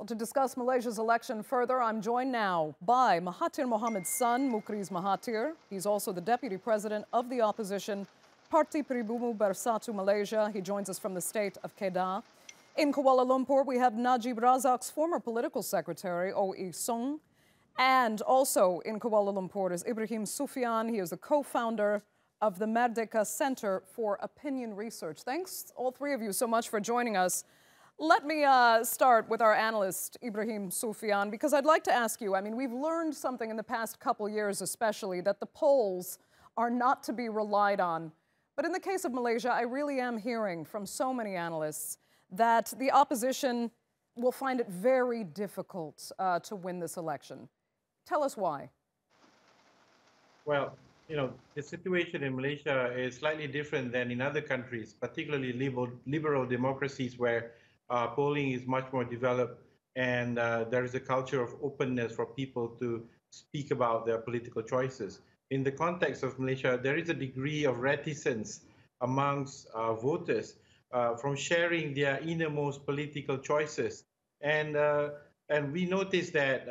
Well, to discuss Malaysia's election further, I'm joined now by Mahathir Mohamad's son, Mukhriz Mahathir. He's also the deputy president of the opposition Parti Pribumi Bersatu Malaysia. He joins us from the state of Kedah. In Kuala Lumpur, we have Najib Razak's former political secretary, O.E. Sung. And also in Kuala Lumpur is Ibrahim Suffian. He is the co-founder of the Merdeka Center for Opinion Research. Thanks, all three of you, so much for joining us. Let me start with our analyst, Ibrahim Suffian, because I'd like to ask you, I mean, we've learned something in the past couple years especially, that the polls are not to be relied on. But in the case of Malaysia, I really am hearing from so many analysts that the opposition will find it very difficult to win this election. Tell us why. Well, you know, the situation in Malaysia is slightly different than in other countries, particularly liberal democracies where polling is much more developed and there is a culture of openness for people to speak about their political choices. In the context of Malaysia, there is a degree of reticence amongst voters from sharing their innermost political choices. And we noticed that,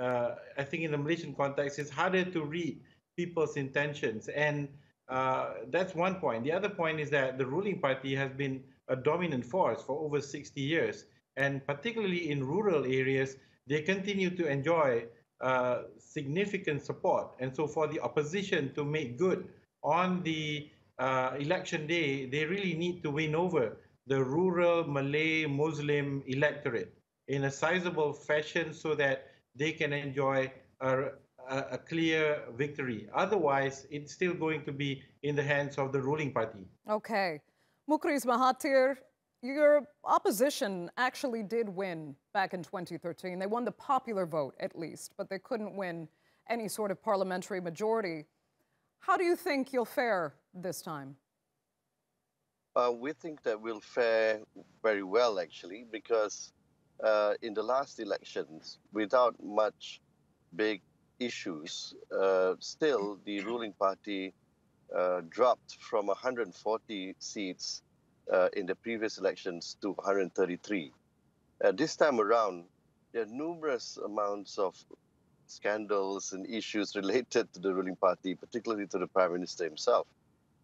I think in the Malaysian context, it's harder to read people's intentions. And that's one point. The other point is that the ruling party has been a dominant force for over 60 years. And particularly in rural areas, they continue to enjoy significant support. And so for the opposition to make good on the election day, they really need to win over the rural Malay Muslim electorate in a sizable fashion so that they can enjoy a clear victory. Otherwise, it's still going to be in the hands of the ruling party. Okay. Mukhriz Mahathir, your opposition actually did win back in 2013. They won the popular vote, at least, but they couldn't win any sort of parliamentary majority. How do you think you'll fare this time? We think that we'll fare very well, actually, because in the last elections, without much big issues, still the ruling party dropped from 140 seats in the previous elections to 133. This time around, there are numerous amounts of scandals and issues related to the ruling party, particularly to the Prime Minister himself.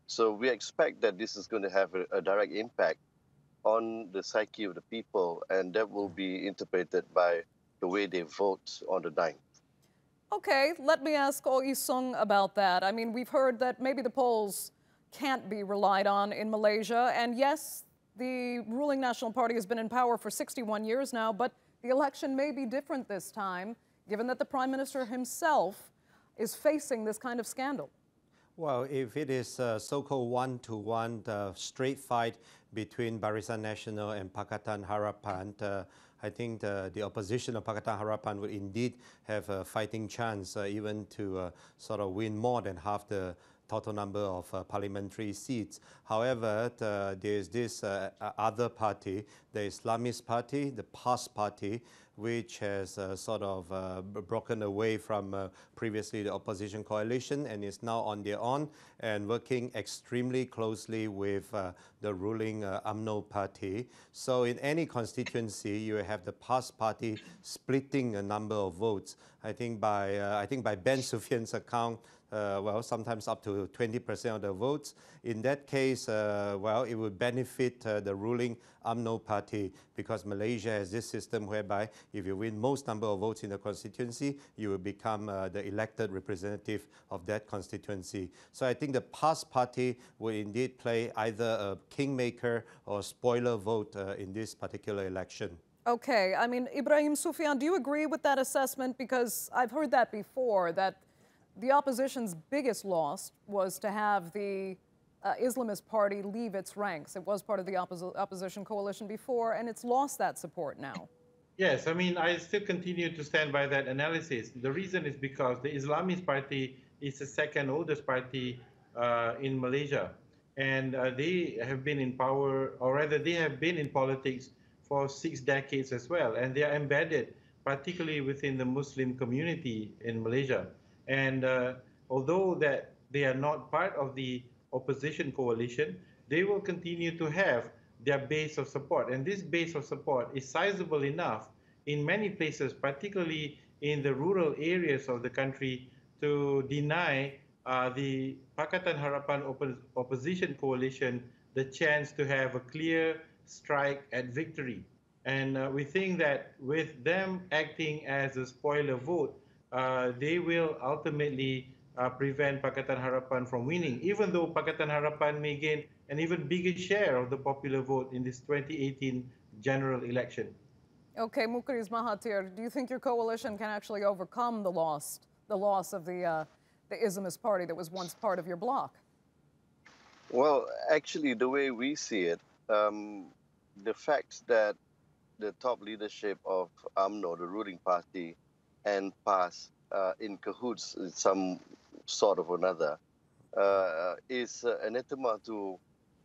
So we expect that this is going to have a direct impact on the psyche of the people, and that will be interpreted by the way they vote on the 9th. Okay, let me ask O.E. Sung about that. I mean, we've heard that maybe the polls can't be relied on in Malaysia. And yes, the ruling National Party has been in power for 61 years now, but the election may be different this time, given that the Prime Minister himself is facing this kind of scandal. Well, if it is a so-called one-to-one straight fight between Barisan Nasional and Pakatan Harapan, I think the opposition of Pakatan Harapan would indeed have a fighting chance even to sort of win more than half the total number of parliamentary seats. However, there's this other party, the Islamist party, the PAS party, which has sort of broken away from previously the opposition coalition and is now on their own and working extremely closely with the ruling Umno party. So in any constituency, you have the PAS party splitting a number of votes. I think by Ben Suffian's account, well, sometimes up to 20% of the votes. In that case, well, it would benefit the ruling UMNO party because Malaysia has this system whereby if you win most number of votes in the constituency, you will become the elected representative of that constituency. So I think the PAS party will indeed play either a kingmaker or spoiler vote in this particular election. Okay, I mean, Ibrahim Suffian, do you agree with that assessment? Because I've heard that before, that the opposition's biggest loss was to have the Islamist party leave its ranks. It was part of the opposition coalition before, and it's lost that support now. Yes, I mean, I still continue to stand by that analysis. The reason is because the Islamist party is the second oldest party in Malaysia. And they have been in power, or rather they have been in politics for 6 decades as well. And they are embedded, particularly within the Muslim community in Malaysia. And although that they are not part of the opposition coalition, they will continue to have their base of support. And this base of support is sizable enough in many places, particularly in the rural areas of the country, to deny the Pakatan Harapan opposition coalition the chance to have a clear strike at victory. And we think that with them acting as a spoiler vote, they will ultimately prevent Pakatan Harapan from winning, even though Pakatan Harapan may gain an even bigger share of the popular vote in this 2018 general election. Okay, Mukhriz Mahathir, do you think your coalition can actually overcome the loss of the Islamist party that was once part of your bloc? Well, actually, the way we see it, the fact that the top leadership of Umno, the ruling party, and PAS in cahoots in some sort of another is anathema to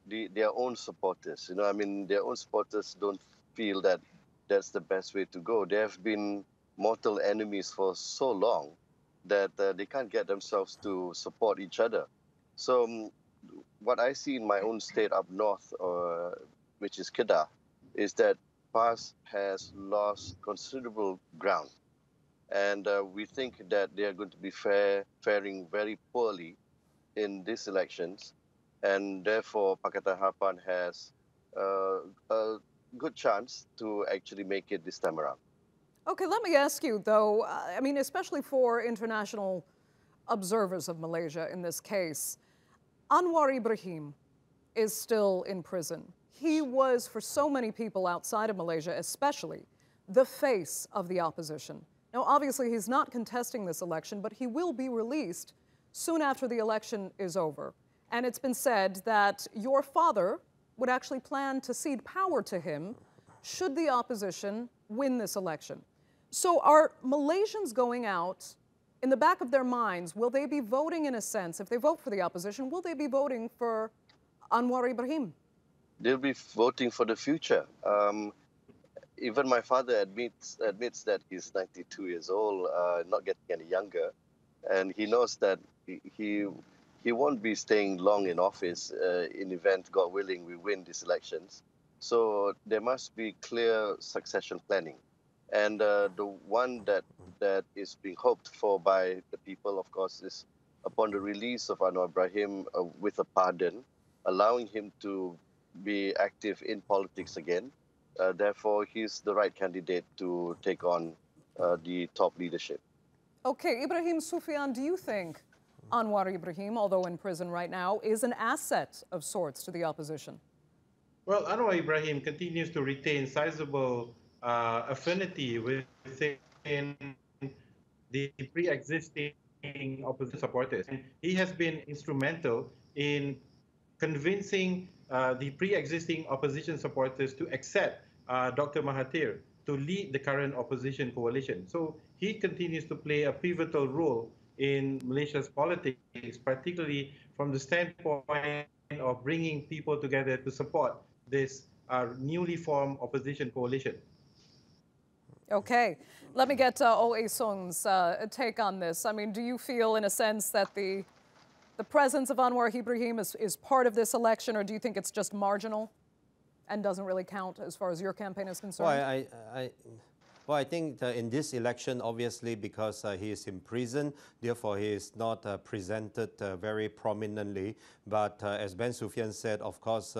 their own supporters. You know, I mean, their own supporters don't feel that that's the best way to go. They have been mortal enemies for so long that they can't get themselves to support each other. So what I see in my own state up north, which is Kedah, is that PAS has lost considerable ground. And we think that they are going to be faring very poorly in these elections. And therefore, Pakatan Harapan has a good chance to actually make it this time around. Okay, let me ask you, though, I mean, especially for international observers of Malaysia in this case, Anwar Ibrahim is still in prison. He was, for so many people outside of Malaysia especially, the face of the opposition. Now, obviously, he's not contesting this election, but he will be released soon after the election is over. And it's been said that your father would actually plan to cede power to him should the opposition win this election. So are Malaysians going out, in the back of their minds, will they be voting in a sense, if they vote for the opposition, will they be voting for Anwar Ibrahim? They'll be voting for the future. Even my father admits that he's 92 years old, not getting any younger, and he knows that he won't be staying long in office in event, God willing, we win these elections. So there must be clear succession planning. And the one that is being hoped for by the people, of course, is upon the release of Anwar Ibrahim with a pardon, allowing him to be active in politics again. Therefore, he's the right candidate to take on the top leadership. Okay, Ibrahim Suffian, do you think Anwar Ibrahim, although in prison right now, is an asset of sorts to the opposition? Well, Anwar Ibrahim continues to retain sizable affinity within the pre-existing opposition supporters. And he has been instrumental in convincing the pre-existing opposition supporters to accept Dr. Mahathir to lead the current opposition coalition. So he continues to play a pivotal role in Malaysia's politics, particularly from the standpoint of bringing people together to support this newly formed opposition coalition. Okay, let me get O.A. Song's take on this. I mean, do you feel, in a sense, that the presence of Anwar Ibrahim is part of this election, or do you think it's just marginal and doesn't really count as far as your campaign is concerned? Well, I think in this election, obviously, because he is in prison, therefore he is not presented very prominently. But as Ben Suffian said, of course,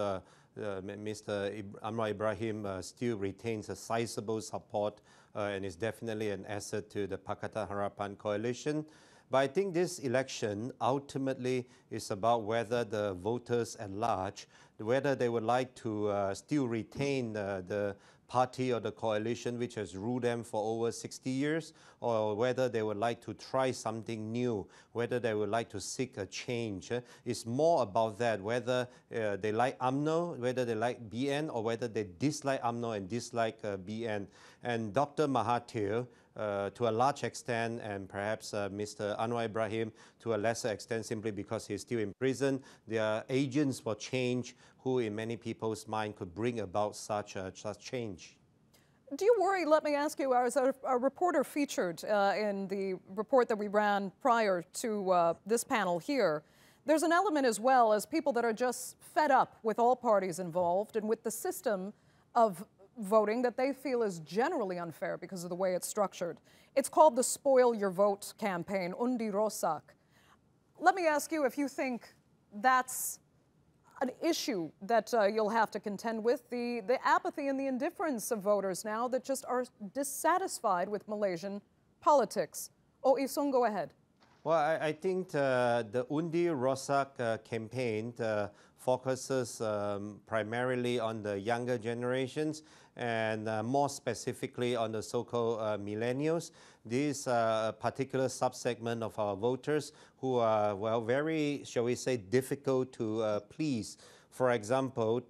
Mr. Anwar Ibrahim still retains a sizable support and is definitely an asset to the Pakatan Harapan coalition. But I think this election ultimately is about whether the voters at large, whether they would like to still retain the party or the coalition which has ruled them for over 60 years, or whether they would like to try something new, whether they would like to seek a change. It's more about that, whether they like UMNO, whether they like BN, or whether they dislike UMNO and dislike BN. And Dr. Mahathir, to a large extent, and perhaps Mr. Anwar Ibrahim to a lesser extent, simply because he's still in prison. They are agents for change who, in many people's mind, could bring about such change. Do you worry, let me ask you, as a reporter featured in the report that we ran prior to this panel here, there's an element as well as people that are just fed up with all parties involved and with the system of voting that they feel is generally unfair because of the way it's structured. It's called the Spoil Your Vote campaign, Undi Rosak. Let me ask you if you think that's an issue that you'll have to contend with, the apathy and the indifference of voters now that just are dissatisfied with Malaysian politics. Oh, Isung, go ahead. Well, I think the Undi Rosak campaign focuses primarily on the younger generations and more specifically on the so-called millennials. This particular subsegment of our voters who are, well, very, shall we say, difficult to please. For example,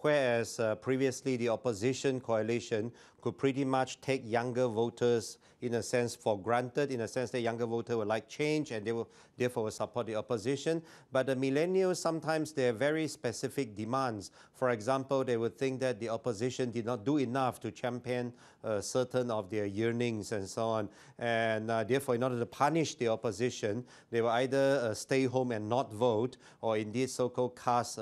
whereas previously the opposition coalition could pretty much take younger voters in a sense for granted, in a sense that younger voters would like change and they will therefore support the opposition. But the millennials, sometimes they have very specific demands. For example, they would think that the opposition did not do enough to champion certain of their yearnings and so on. And therefore, in order to punish the opposition, they will either stay home and not vote, or indeed so-called cast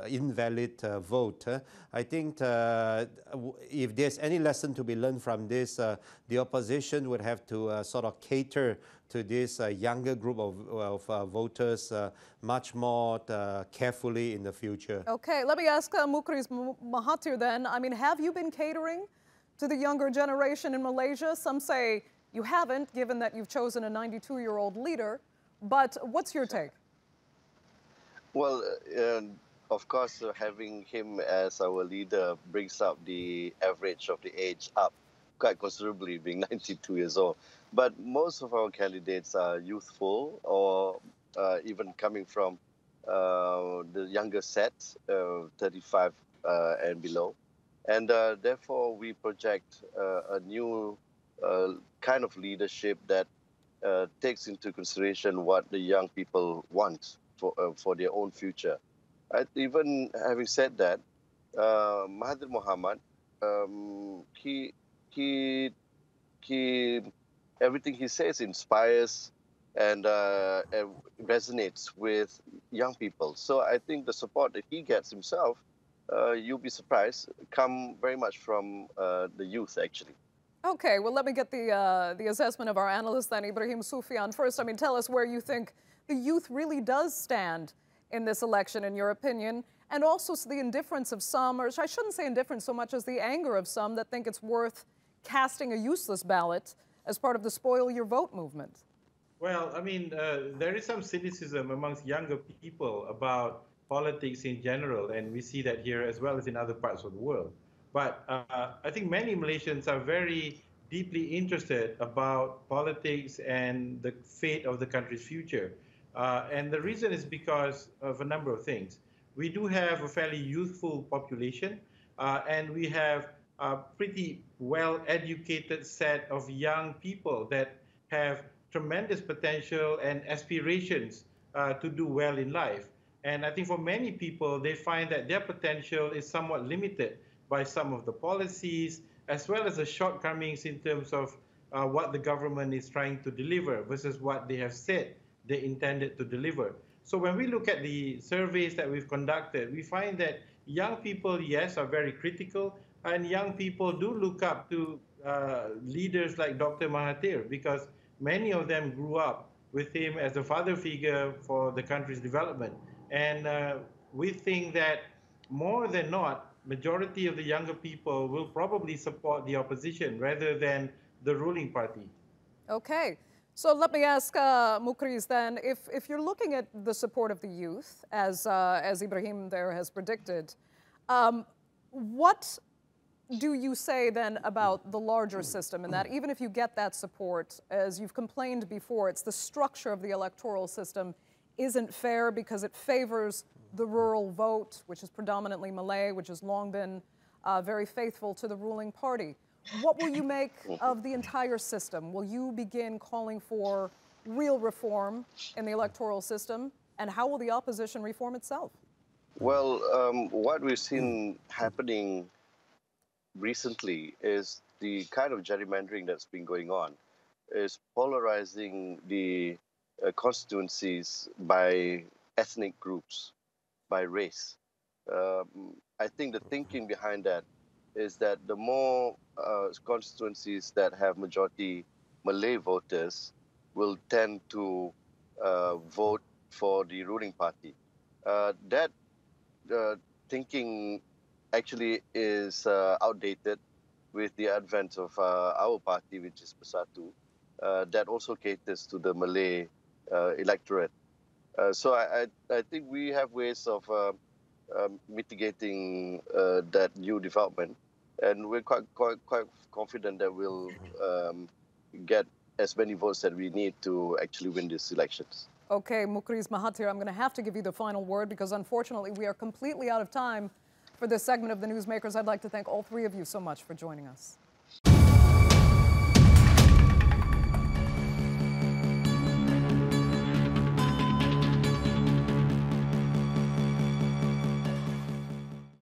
invalid vote. I think if there's any lesson to be learned from this, the opposition would have to sort of cater to this younger group of voters much more carefully in the future. Okay, let me ask Mukhriz Mahathir then. I mean, have you been catering to the younger generation in Malaysia? Some say you haven't, given that you've chosen a 92-year-old leader. But what's your take? Well, of course, having him as our leader brings up the average of the age up quite considerably, being 92 years old. But most of our candidates are youthful or even coming from the younger set, 35 and below. And therefore, we project a new kind of leadership that takes into consideration what the young people want for their own future. Even having said that, Mahathir Mohamad, everything he says inspires and resonates with young people. So I think the support that he gets himself, you'll be surprised, come very much from the youth, actually. Okay, well, let me get the assessment of our analyst then, Ibrahim Suffian. First, I mean, tell us where you think the youth really does stand in this election, in your opinion, and also the indifference of some, or I shouldn't say indifference so much as the anger of some that think it's worth casting a useless ballot as part of the Spoil Your Vote movement. Well, I mean, there is some cynicism amongst younger people about politics in general, and we see that here as well as in other parts of the world. But I think many Malaysians are very deeply interested about politics and the fate of the country's future. And the reason is because of a number of things. We do have a fairly youthful population, and we have a pretty well-educated set of young people that have tremendous potential and aspirations to do well in life. And I think for many people, they find that their potential is somewhat limited by some of the policies, as well as the shortcomings in terms of what the government is trying to deliver versus what they have said they intended to deliver. So when we look at the surveys that we've conducted, we find that young people, yes, are very critical, and young people do look up to leaders like Dr. Mahathir, because many of them grew up with him as a father figure for the country's development. And we think that more than not, majority of the younger people will probably support the opposition rather than the ruling party. Okay. So let me ask Mukhriz then, if you're looking at the support of the youth, as Ibrahim there has predicted, what do you say then about the larger system, and that even if you get that support, as you've complained before, it's the structure of the electoral system isn't fair because it favors the rural vote, which is predominantly Malay, which has long been very faithful to the ruling party. What will you make of the entire system? Will you begin calling for real reform in the electoral system? And how will the opposition reform itself? Well, what we've seen happening recently is the kind of gerrymandering that's been going on is polarizing the constituencies by ethnic groups, by race. I think the thinking behind that is that the more constituencies that have majority Malay voters will tend to vote for the ruling party. That thinking actually is outdated with the advent of our party, which is Bersatu, that also caters to the Malay electorate. So I think we have ways of mitigating that new development, and we're quite confident that we'll get as many votes that we need to actually win these elections. Okay, Mukhriz Mahathir, I'm going to have to give you the final word because unfortunately we are completely out of time for this segment of the Newsmakers. I'd like to thank all three of you so much for joining us.